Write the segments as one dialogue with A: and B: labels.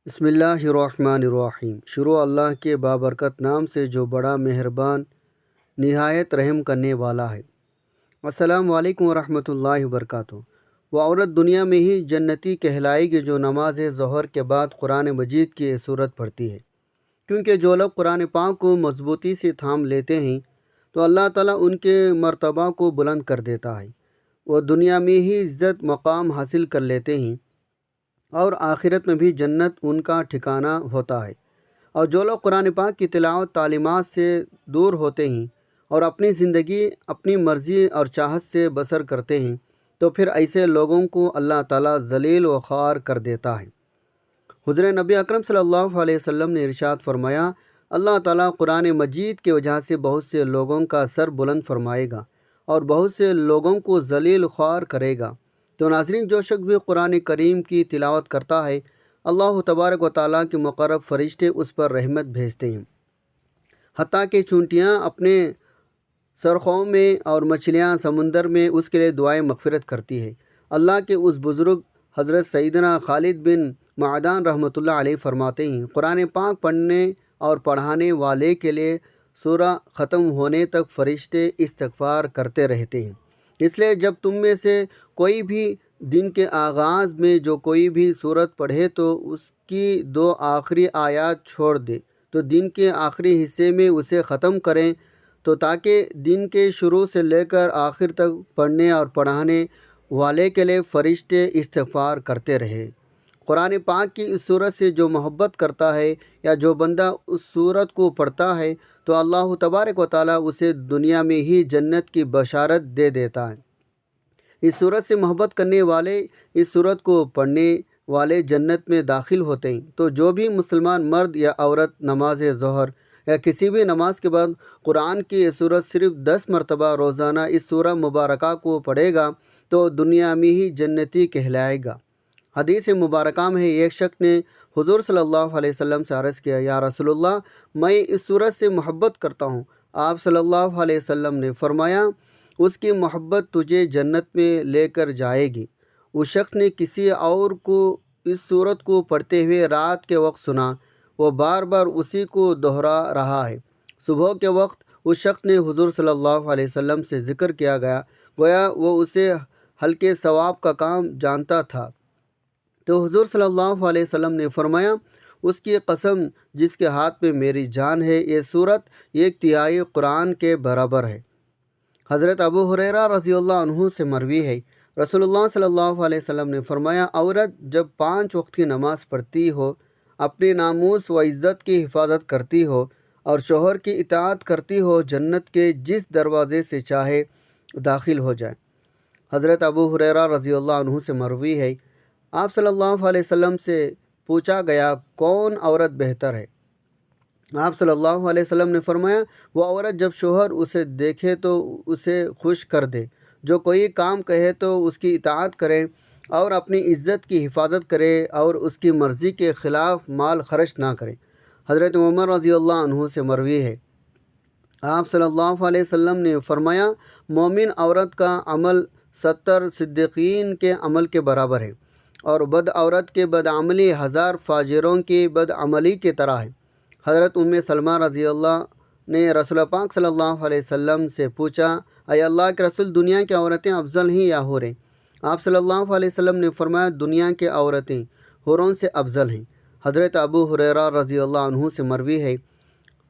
A: بسم اللہ الرحمن الرحیم۔ شروع اللہ کے بابرکت نام سے جو بڑا مہربان نہایت رحم کرنے والا ہے۔ السلام علیکم ورحمۃ اللہ وبرکاتہ۔ وہ عورت دنیا میں ہی جنتی کہلائے گی جو نماز ظہر کے بعد قرآن مجید کی صورت پڑھتی ہے، کیونکہ جو لوگ قرآن پاک کو مضبوطی سے تھام لیتے ہیں تو اللہ تعالیٰ ان کے مرتبہ کو بلند کر دیتا ہے۔ وہ دنیا میں ہی عزت مقام حاصل کر لیتے ہیں اور آخرت میں بھی جنت ان کا ٹھکانہ ہوتا ہے۔ اور جو لوگ قرآن پاک کی تلاوت تعلیمات سے دور ہوتے ہیں اور اپنی زندگی اپنی مرضی اور چاہت سے بسر کرتے ہیں تو پھر ایسے لوگوں کو اللہ تعالیٰ ذلیل و خوار کر دیتا ہے۔ حضرت نبی اکرم صلی اللہ علیہ وسلم نے ارشاد فرمایا، اللہ تعالیٰ قرآن مجید کی وجہ سے بہت سے لوگوں کا سر بلند فرمائے گا اور بہت سے لوگوں کو ذلیل خوار کرے گا۔ تو ناظرین، جو شخص بھی قرآن کریم کی تلاوت کرتا ہے، اللہ تبارک و تعالیٰ کے مقرب فرشتے اس پر رحمت بھیجتے ہیں، حتیٰ کہ چونٹیاں اپنے سرخوں میں اور مچھلیاں سمندر میں اس کے لیے دعائیں مغفرت کرتی ہے۔ اللہ کے اس بزرگ حضرت سیدنا خالد بن معدان رحمۃ اللہ علیہ فرماتے ہیں، قرآن پاک پڑھنے اور پڑھانے والے کے لیے سورہ ختم ہونے تک فرشتے استغفار کرتے رہتے ہیں۔ اس لیے جب تم میں سے کوئی بھی دن کے آغاز میں جو کوئی بھی سورت پڑھے تو اس کی 2 آخری آیات چھوڑ دے تو دن کے آخری حصے میں اسے ختم کریں، تو تاکہ دن کے شروع سے لے کر آخر تک پڑھنے اور پڑھانے والے کے لیے فرشتے استغفار کرتے رہے۔ قرآن پاک کی اس صورت سے جو محبت کرتا ہے یا جو بندہ اس صورت کو پڑھتا ہے تو اللہ تبارک و تعالیٰ اسے دنیا میں ہی جنت کی بشارت دے دیتا ہے۔ اس صورت سے محبت کرنے والے، اس صورت کو پڑھنے والے جنت میں داخل ہوتے ہیں۔ تو جو بھی مسلمان مرد یا عورت نماز ظہر یا کسی بھی نماز کے بعد قرآن کی یہ صورت صرف 10 مرتبہ روزانہ اس سورہ مبارکہ کو پڑھے گا تو دنیا میں ہی جنتی کہلائے گا۔ حدیث مبارکہ میں ایک شخص نے حضور صلی اللہ علیہ وسلم سے عرض کیا، یا رسول اللہ، میں اس صورت سے محبت کرتا ہوں۔ آپ صلی اللہ علیہ وسلم نے فرمایا، اس کی محبت تجھے جنت میں لے کر جائے گی۔ اس شخص نے کسی اور کو اس صورت کو پڑھتے ہوئے رات کے وقت سنا، وہ بار بار اسی کو دہرا رہا ہے۔ صبح کے وقت اس شخص نے حضور صلی اللہ علیہ وسلم سے ذکر کیا گیا، گویا وہ اسے ہلکے ثواب کا کام جانتا تھا۔ تو حضور صلی اللہ علیہ وسلم نے فرمایا، اس کی قسم جس کے ہاتھ میں میری جان ہے، یہ صورت 1/3 قرآن کے برابر ہے۔ حضرت ابو ہریرہ رضی اللہ عنہ سے مروی ہے، رسول اللہ صلی اللہ علیہ وسلم نے فرمایا، عورت جب 5 وقت کی نماز پڑھتی ہو، اپنی ناموس و عزت کی حفاظت کرتی ہو اور شوہر کی اطاعت کرتی ہو، جنت کے جس دروازے سے چاہے داخل ہو جائے۔ حضرت ابو ہریرہ رضی اللہ عنہ سے مروی ہے، آپ صلی اللہ علیہ وسلم سے پوچھا گیا، کون عورت بہتر ہے؟ آپ صلی اللہ علیہ وسلم نے فرمایا، وہ عورت جب شوہر اسے دیکھے تو اسے خوش کر دے، جو کوئی کام کہے تو اس کی اطاعت کرے اور اپنی عزت کی حفاظت کرے اور اس کی مرضی کے خلاف مال خرچ نہ کرے۔ حضرت عمر رضی اللہ عنہ سے مروی ہے، آپ صلی اللہ علیہ وسلم نے فرمایا، مومن عورت کا عمل 70 صدیقین کے عمل کے برابر ہے، اور بد عورت کے بدعملی 1000 فاجروں کی بدعملی کی طرح ہے۔ حضرت سلمہ رضی اللہ نے رسول پاک صلی اللہ علیہ وسلم سے پوچھا، اے اللہ کے رسول، دنیا کی عورتیں افضل ہیں یا حوریں؟ آپ صلی اللہ علیہ وسلم نے فرمایا، دنیا کی عورتیں حوروں سے افضل ہیں۔ حضرت ابو ہریرہ رضی اللہ عنہ سے مروی ہے،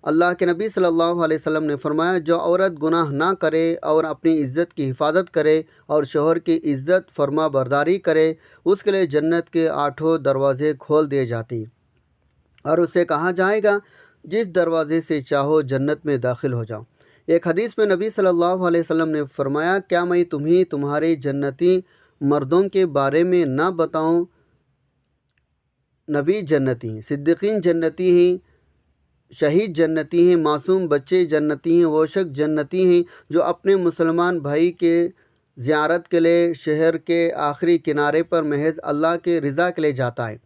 A: اللہ کے نبی صلی اللہ علیہ وسلم نے فرمایا، جو عورت گناہ نہ کرے اور اپنی عزت کی حفاظت کرے اور شوہر کی عزت فرما برداری کرے، اس کے لیے جنت کے 8 دروازے کھول دیے جاتے ہیں اور اسے کہا جائے گا، جس دروازے سے چاہو جنت میں داخل ہو جاؤ۔ ایک حدیث میں نبی صلی اللہ علیہ وسلم نے فرمایا، کیا میں تمہیں تمہارے جنتی مردوں کے بارے میں نہ بتاؤں؟ نبی جنتی ہیں، صدیقین جنتی ہیں، شہید جنتی ہیں، معصوم بچے جنتی ہیں، وہ شخص جنتی ہیں جو اپنے مسلمان بھائی کے زیارت کے لیے شہر کے آخری کنارے پر محض اللہ کے رضا کے لیے جاتا ہے۔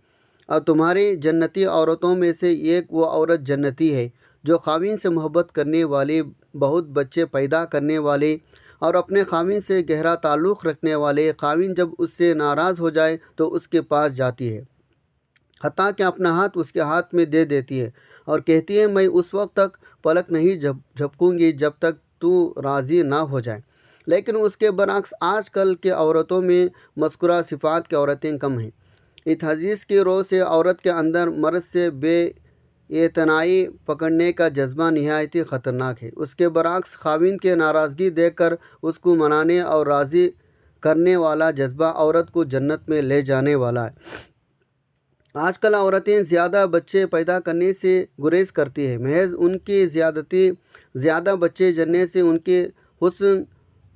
A: اور تمہاری جنتی عورتوں میں سے ایک وہ عورت جنتی ہے جو خاوند سے محبت کرنے والی، بہت بچے پیدا کرنے والی اور اپنے خاوند سے گہرا تعلق رکھنے والے، خاوند جب اس سے ناراض ہو جائے تو اس کے پاس جاتی ہے۔ حتیٰ کہ اپنا ہاتھ اس کے ہاتھ میں دے دیتی ہے اور کہتی ہے میں اس وقت تک پلک نہیں جھپکوں گی جب تک تو راضی نہ ہو جائے۔ لیکن اس کے برعکس آج کل کے عورتوں میں مذکورہ صفات کی عورتیں کم ہیں۔ اس حدیث کی رو سے عورت کے اندر مرد سے بے اعتنائی پکڑنے کا جذبہ نہایت خطرناک ہے۔ اس کے برعکس خاوند کے ناراضگی دیکھ کر اس کو منانے اور راضی کرنے والا جذبہ عورت کو جنت میں لے جانے والا ہے۔ آج کل عورتیں زیادہ بچے پیدا کرنے سے گریز کرتی ہیں، محض ان کی زیادہ بچے جننے سے ان کے حسن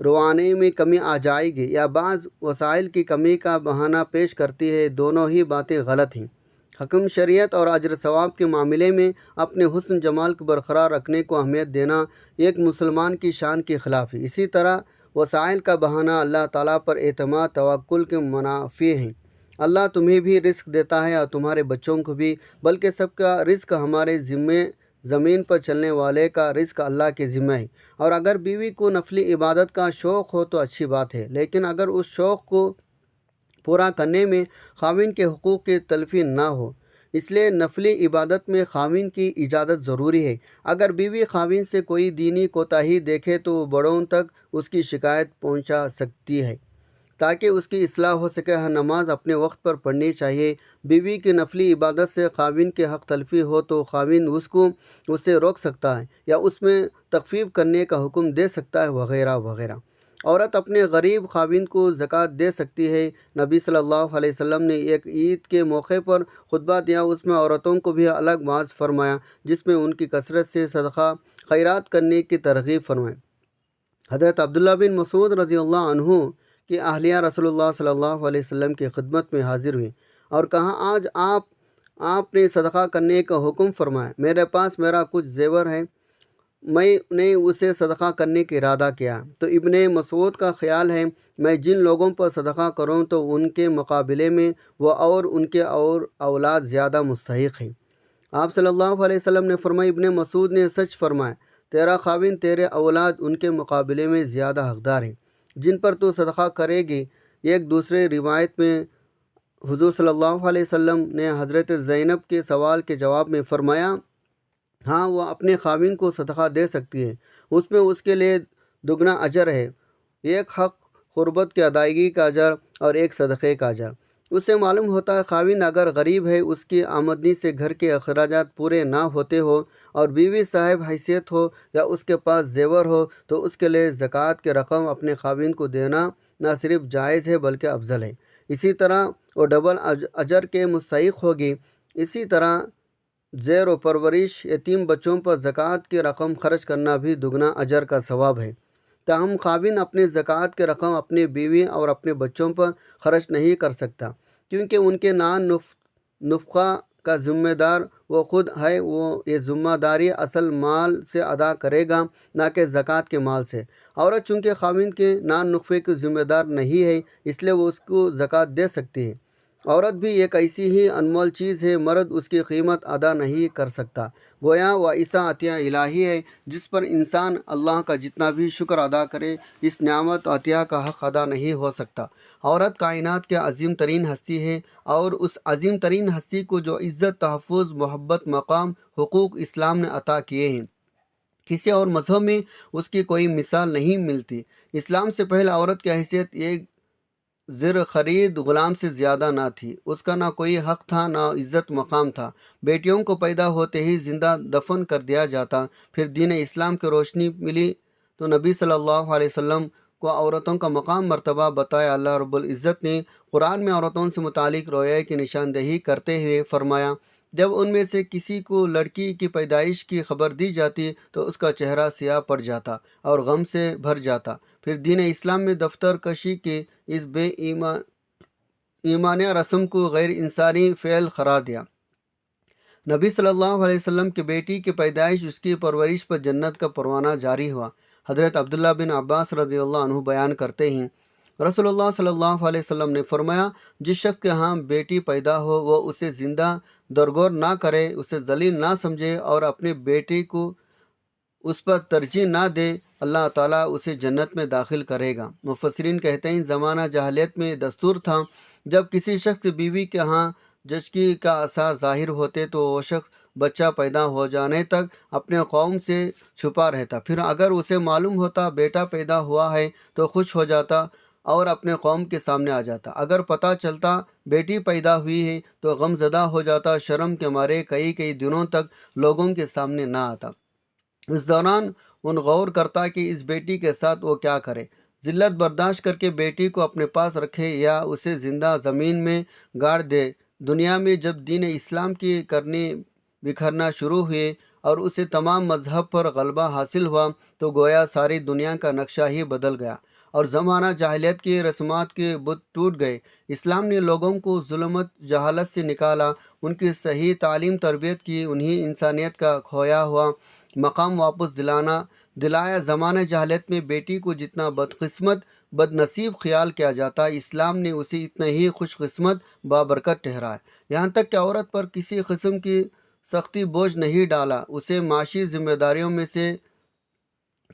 A: روانی میں کمی آ جائے گی یا بعض وسائل کی کمی کا بہانہ پیش کرتی ہے۔ دونوں ہی باتیں غلط ہیں۔ حکم شریعت اور اجر ثواب کے معاملے میں اپنے حسن جمال کو برقرار رکھنے کو اہمیت دینا ایک مسلمان کی شان کے خلاف ہے۔ اسی طرح وسائل کا بہانہ اللہ تعالیٰ پر اعتماد توکل کے منافی ہیں۔ اللہ تمہیں بھی رزق دیتا ہے اور تمہارے بچوں کو بھی، بلکہ سب کا رزق ہمارے ذمے، زمین پر چلنے والے کا رزق اللہ کے ذمہ ہے۔ اور اگر بیوی کو نفلی عبادت کا شوق ہو تو اچھی بات ہے، لیکن اگر اس شوق کو پورا کرنے میں خاوند کے حقوق کی تلفی نہ ہو، اس لیے نفلی عبادت میں خاوند کی اجازت ضروری ہے۔ اگر بیوی خاوند سے کوئی دینی کوتاہی دیکھے تو وہ بڑوں تک اس کی شکایت پہنچا سکتی ہے تاکہ اس کی اصلاح ہو سکے۔ ہر نماز اپنے وقت پر پڑھنی چاہیے۔ بیوی کی نفلی عبادت سے خاوند کے حق تلفی ہو تو خاوند اس سے روک سکتا ہے یا اس میں تخفیف کرنے کا حکم دے سکتا ہے، وغیرہ وغیرہ۔ عورت اپنے غریب خاوند کو زکوٰۃ دے سکتی ہے۔ نبی صلی اللہ علیہ وسلم نے ایک عید کے موقع پر خطبہ دیا، اس میں عورتوں کو بھی الگ واعظ فرمایا، جس میں ان کی کثرت سے صدقہ خیرات کرنے کی ترغیب فرمائی۔ حضرت عبداللہ بن مسعود رضی اللہ عنہ کی اہلیہ رسول اللہ صلی اللہ علیہ وسلم کی خدمت میں حاضر ہوئی اور کہا، آج آپ نے صدقہ کرنے کا حکم فرمایا، میرے پاس میرا کچھ زیور ہے، میں نے اسے صدقہ کرنے کا ارادہ کیا۔ تو ابن مسعود کا خیال ہے میں جن لوگوں پر صدقہ کروں تو ان کے مقابلے میں وہ اور ان کے اور اولاد زیادہ مستحق ہیں۔ آپ صلی اللہ علیہ وسلم نے فرمایا، ابن مسعود نے سچ فرمایا، تیرا خاوند تیرے اولاد ان کے مقابلے میں زیادہ حقدار ہیں جن پر تو صدقہ کرے گی۔ ایک دوسرے روایت میں حضور صلی اللہ علیہ وسلم نے حضرت زینب کے سوال کے جواب میں فرمایا، ہاں وہ اپنے خاوند کو صدقہ دے سکتی ہے، اس میں اس کے لیے دگنا اجر ہے، ایک حق قربت کی ادائیگی کا اجر اور ایک صدقے کا اجر۔ اس سے معلوم ہوتا ہے خاوند اگر غریب ہے، اس کی آمدنی سے گھر کے اخراجات پورے نہ ہوتے ہو اور بیوی صاحب حیثیت ہو یا اس کے پاس زیور ہو تو اس کے لیے زکوٰۃ کی رقم اپنے خاوند کو دینا نہ صرف جائز ہے بلکہ افضل ہے۔ اسی طرح وہ ڈبل اجر کے مستحق ہوگی۔ اسی طرح زیر و پرورش یتیم بچوں پر زکوٰۃ کی رقم خرچ کرنا بھی دگنا اجر کا ثواب ہے۔ تاہم خاوند اپنے زکوٰۃ کی رقم اپنی بیوی اور اپنے بچوں پر خرچ نہیں کر سکتا، کیونکہ ان کے نفقہ کا ذمہ دار وہ خود ہے۔ وہ یہ ذمہ داری اصل مال سے ادا کرے گا، نہ کہ زکوٰۃ کے مال سے۔ عورت چونکہ خاوند کے نفقے کی ذمہ دار نہیں ہے، اس لیے وہ اس کو زکوٰۃ دے سکتی ہے۔ عورت بھی ایک ایسی ہی انمول چیز ہے، مرد اس کی قیمت ادا نہیں کر سکتا۔ گویا وہ ایسا عطیہ الہی ہے جس پر انسان اللہ کا جتنا بھی شکر ادا کرے، اس نعمت و عطیہ کا حق ادا نہیں ہو سکتا۔ عورت کائنات کے عظیم ترین ہستی ہے، اور اس عظیم ترین ہستی کو جو عزت، تحفظ، محبت، مقام، حقوق اسلام نے عطا کیے ہیں، کسی اور مذہب میں اس کی کوئی مثال نہیں ملتی۔ اسلام سے پہلے عورت کی حیثیت ایک زر خرید غلام سے زیادہ نہ تھی، اس کا نہ کوئی حق تھا نہ عزت مقام تھا۔ بیٹیوں کو پیدا ہوتے ہی زندہ دفن کر دیا جاتا۔ پھر دین اسلام کی روشنی ملی تو نبی صلی اللہ علیہ وسلم کو عورتوں کا مقام مرتبہ بتایا۔ اللہ رب العزت نے قرآن میں عورتوں سے متعلق رویے کی نشاندہی کرتے ہوئے فرمایا، جب ان میں سے کسی کو لڑکی کی پیدائش کی خبر دی جاتی تو اس کا چہرہ سیاہ پڑ جاتا اور غم سے بھر جاتا۔ پھر دین اسلام میں دفتر کشی کے اس بے ایمانیہ رسم کو غیر انسانی فعل قرار دیا۔ نبی صلی اللہ علیہ وسلم کی بیٹی کی پیدائش، اس کی پرورش پر جنت کا پروانہ جاری ہوا۔ حضرت عبداللہ بن عباس رضی اللہ عنہ بیان کرتے ہیں، رسول اللہ صلی اللہ علیہ وسلم نے فرمایا، جس شخص کے ہاں بیٹی پیدا ہو وہ اسے زندہ درگور نہ کرے، اسے ذلیل نہ سمجھے اور اپنے بیٹی کو اس پر ترجیح نہ دے، اللہ تعالیٰ اسے جنت میں داخل کرے گا۔ مفسرین کہتے ہیں زمانہ جاہلیت میں دستور تھا، جب کسی شخص بیوی کے ہاں زچگی کا آثار ظاہر ہوتے تو وہ شخص بچہ پیدا ہو جانے تک اپنے قوم سے چھپا رہتا، پھر اگر اسے معلوم ہوتا بیٹا پیدا ہوا ہے تو خوش ہو جاتا اور اپنے قوم کے سامنے آ جاتا، اگر پتہ چلتا بیٹی پیدا ہوئی ہے تو غم زدہ ہو جاتا، شرم کے مارے کئی کئی دنوں تک لوگوں کے سامنے نہ آتا۔ اس دوران ان غور کرتا کہ اس بیٹی کے ساتھ وہ کیا کرے، ذلت برداشت کر کے بیٹی کو اپنے پاس رکھے یا اسے زندہ زمین میں گاڑ دے۔ دنیا میں جب دین اسلام کی کرنی بکھرنا شروع ہوئے اور اسے تمام مذہب پر غلبہ حاصل ہوا تو گویا ساری دنیا کا نقشہ ہی بدل گیا اور زمانہ جاہلیت کی رسومات کے بت ٹوٹ گئے۔ اسلام نے لوگوں کو ظلمت جہالت سے نکالا، ان کی صحیح تعلیم تربیت کی، انہیں انسانیت کا کھویا ہوا مقام واپس دلایا۔ زمانہ جاہلیت میں بیٹی کو جتنا بدقسمت بد نصیب خیال کیا جاتا، اسلام نے اسے اتنا ہی خوش قسمت بابرکت ٹھہرایا، یہاں تک کہ عورت پر کسی قسم کی سختی بوجھ نہیں ڈالا، اسے معاشی ذمہ داریوں میں سے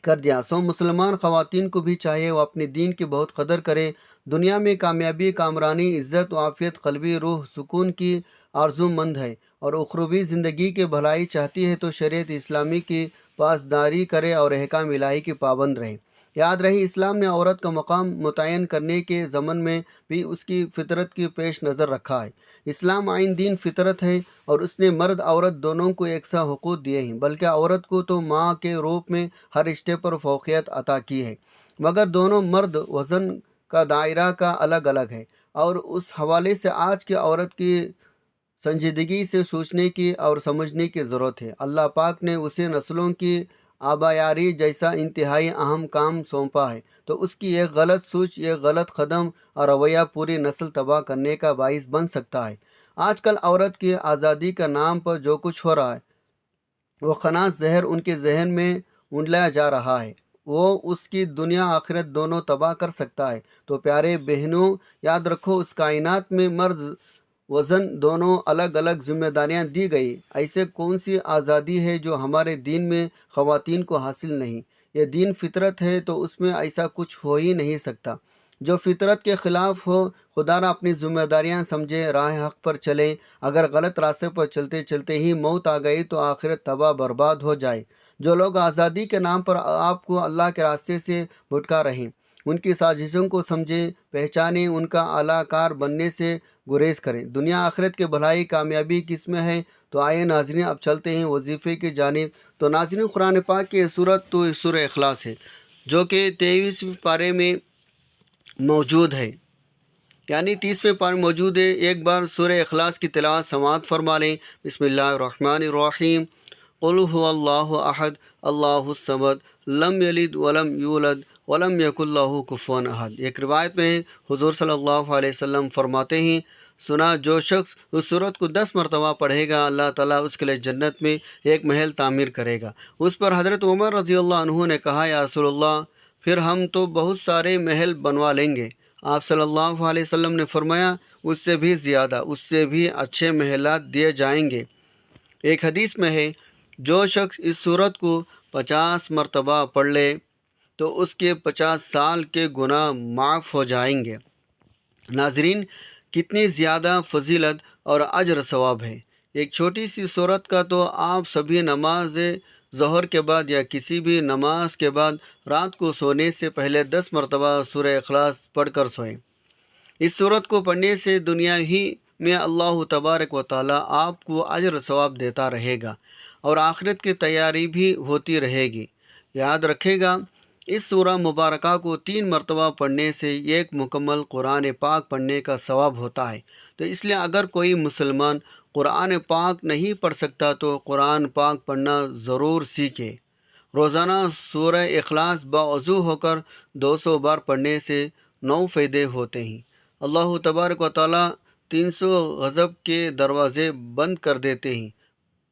A: کر دیا۔ مسلمان خواتین کو بھی چاہیے وہ اپنے دین کی بہت قدر کرے، دنیا میں کامیابی، کامرانی، عزت و عافیت، قلبی روح سکون کی آرزو مند ہے اور اخروی زندگی کی بھلائی چاہتی ہے تو شریعت اسلامی کی پاسداری کرے اور احکام الہی کی پابند رہے۔ یاد رہے اسلام نے عورت کا مقام متعین کرنے کے ضمن میں بھی اس کی فطرت کی پیش نظر رکھا ہے۔ اسلام آئین دین فطرت ہے اور اس نے مرد عورت دونوں کو یکساں حقوق دیے ہیں، بلکہ عورت کو تو ماں کے روپ میں ہر رشتے پر فوقیت عطا کی ہے، مگر دونوں مرد وزن کا دائرہ کا الگ الگ ہے، اور اس حوالے سے آج کی عورت کی سنجیدگی سے سوچنے کی اور سمجھنے کی ضرورت ہے۔ اللہ پاک نے اسے نسلوں کی آبیاری جیسا انتہائی اہم کام سونپا ہے، تو اس کی ایک غلط سوچ، ایک غلط قدم اور رویہ پوری نسل تباہ کرنے کا باعث بن سکتا ہے۔ آج کل عورت کی آزادی کا نام پر جو کچھ ہو رہا ہے وہ خناس زہر ان کے ذہن میں اونڈلایا جا رہا ہے، وہ اس کی دنیا آخرت دونوں تباہ کر سکتا ہے۔ تو پیارے بہنوں، یاد رکھو اس کائنات میں مرد وزن دونوں الگ الگ ذمہ داریاں دی گئی، ایسے کون سی آزادی ہے جو ہمارے دین میں خواتین کو حاصل نہیں؟ یہ دین فطرت ہے تو اس میں ایسا کچھ ہو ہی نہیں سکتا جو فطرت کے خلاف ہو۔ خدا را اپنی ذمہ داریاں سمجھے، راہ حق پر چلے، اگر غلط راستے پر چلتے چلتے ہی موت آ گئی تو آخرت تباہ برباد ہو جائے۔ جو لوگ آزادی کے نام پر آپ کو اللہ کے راستے سے بھٹکا رہیں، ان کی سازشوں کو سمجھیں، پہچانیں، ان کا اعلیٰ کار بننے سے گریز کریں۔ دنیا آخرت کے بھلائی کامیابی کس میں ہے؟ تو آئے ناظرین اب چلتے ہیں وظیفے کی جانب۔ تو ناظرین قرآن پاک کی صورت تو سورہ اخلاص ہے جو کہ 23ویں پارے میں موجود ہے، یعنی 30ویں پارے میں موجود ہے۔ ایک بار سورہ اخلاص کی تلاوت سماعت فرما لیں۔ بسم اللہ الرحمن الرحیم۔ قل هو اللہ احد اللہ الصمد لم یلد ولم یولد ولم یکن لہ کفوا احد۔ ایک روایت میں حضور صلی اللہ علیہ وسلم فرماتے ہیں، سنا جو شخص اس سورت کو 10 مرتبہ پڑھے گا اللہ تعالیٰ اس کے لیے جنت میں ایک محل تعمیر کرے گا۔ اس پر حضرت عمر رضی اللہ عنہ نے کہا، یا رسول اللہ، پھر ہم تو بہت سارے محل بنوا لیں گے۔ آپ صلی اللہ علیہ وسلم نے فرمایا، اس سے بھی زیادہ، اس سے بھی اچھے محلات دیے جائیں گے۔ ایک حدیث میں ہے، جو شخص اس سورت کو 50 مرتبہ پڑھ لے تو اس کے 50 سال کے گناہ معاف ہو جائیں گے۔ ناظرین، کتنی زیادہ فضیلت اور اجر ثواب ہے۔ ایک چھوٹی سی سورت کا تو آپ سبھی نماز ظہر کے بعد یا کسی بھی نماز کے بعد رات کو سونے سے پہلے 10 مرتبہ سورہ اخلاص پڑھ کر سوئیں۔ اس سورت کو پڑھنے سے دنیا ہی میں اللہ تبارک و تعالیٰ آپ کو اجر ثواب دیتا رہے گا اور آخرت کی تیاری بھی ہوتی رہے گی۔ یاد رکھے گا، اس سورہ مبارکہ کو 3 مرتبہ پڑھنے سے ایک مکمل قرآن پاک پڑھنے کا ثواب ہوتا ہے۔ تو اس لیے اگر کوئی مسلمان قرآن پاک نہیں پڑھ سکتا تو قرآن پاک پڑھنا ضرور سیکھے۔ روزانہ سورہ اخلاص باوضو ہو کر 200 بار پڑھنے سے 9 فائدے ہوتے ہیں۔ اللہ تبارک و تعالیٰ 300 غضب کے دروازے بند کر دیتے ہیں،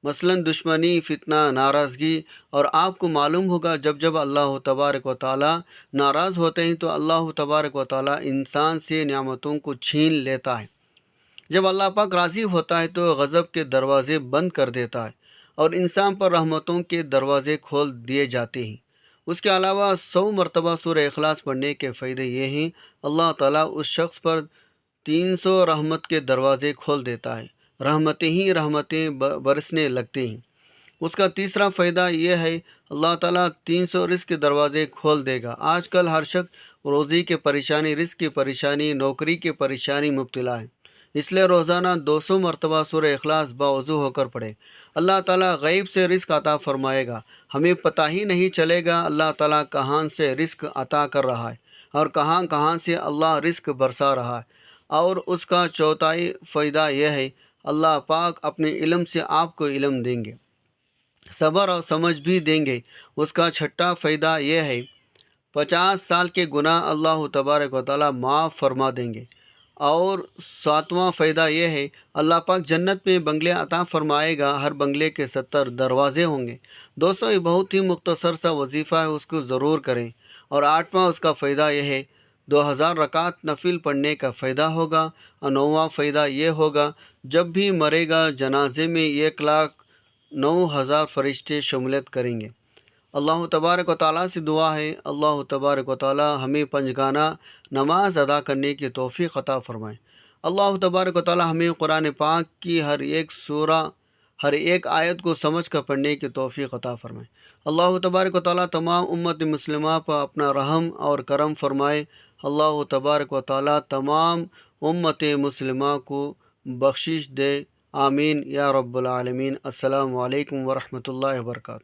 A: مثلا دشمنی، فتنہ، ناراضگی، اور آپ کو معلوم ہوگا جب جب اللہ تبارک و تعالیٰ ناراض ہوتے ہیں تو اللہ تبارک و تعالیٰ انسان سے نعمتوں کو چھین لیتا ہے۔ جب اللہ پاک راضی ہوتا ہے تو غضب کے دروازے بند کر دیتا ہے اور انسان پر رحمتوں کے دروازے کھول دیے جاتے ہیں۔ اس کے علاوہ 100 مرتبہ سورہ اخلاص پڑھنے کے فائدے یہ ہیں، اللہ تعالیٰ اس شخص پر 300 رحمت کے دروازے کھول دیتا ہے، رحمتیں ہی رحمتیں برسنے لگتی ہیں۔ اس کا تیسرا فائدہ یہ ہے، اللہ تعالیٰ 300 رزق کے دروازے کھول دے گا۔ آج کل ہر شخص روزی کی پریشانی، رزق کی پریشانی، نوکری کی پریشانی مبتلا ہے، اس لیے روزانہ 200 مرتبہ سورہ اخلاص باوضو ہو کر پڑھے۔ اللہ تعالیٰ غیب سے رزق عطا فرمائے گا، ہمیں پتہ ہی نہیں چلے گا اللہ تعالیٰ کہاں سے رزق عطا کر رہا ہے اور کہاں کہاں سے اللہ رزق برسا رہا ہے۔ اور اس کا چوتھائی فائدہ یہ ہے، اللہ پاک اپنے علم سے آپ کو علم دیں گے، صبر اور سمجھ بھی دیں گے۔ اس کا چھٹا فائدہ یہ ہے، 50 سال کے گناہ اللہ تبارک و تعالیٰ معاف فرما دیں گے۔ اور ساتواں فائدہ یہ ہے، اللہ پاک جنت میں بنگلے عطا فرمائے گا، ہر بنگلے کے 70 دروازے ہوں گے۔ دوستو، یہ بہت ہی مختصر سا وظیفہ ہے، اس کو ضرور کریں۔ اور آٹھواں اس کا فائدہ یہ ہے، 2000 رکعت نفل پڑھنے کا فائدہ ہوگا۔ اور نوواں فائدہ یہ ہوگا، جب بھی مرے گا جنازے میں 1,09,000 فرشتے شمولیت کریں گے۔ اللہ تبارک و تعالیٰ سے دعا ہے، اللہ تبارک و تعالیٰ ہمیں پنجگانہ نماز ادا کرنے کی توفیق عطا فرمائے۔ اللہ تبارک و تعالیٰ ہمیں قرآن پاک کی ہر ایک سورہ، ہر ایک آیت کو سمجھ کر پڑھنے کی توفیق عطا فرمائے۔ اللہ تبارک و تعالیٰ تمام امت مسلمہ پر اپنا رحم اور کرم فرمائے۔ اللہ تبارک و تعالیٰ تمام امت مسلمہ کو بخشش دے، آمین یا رب العالمین۔ السلام علیکم ورحمۃ اللہ وبرکاتہ۔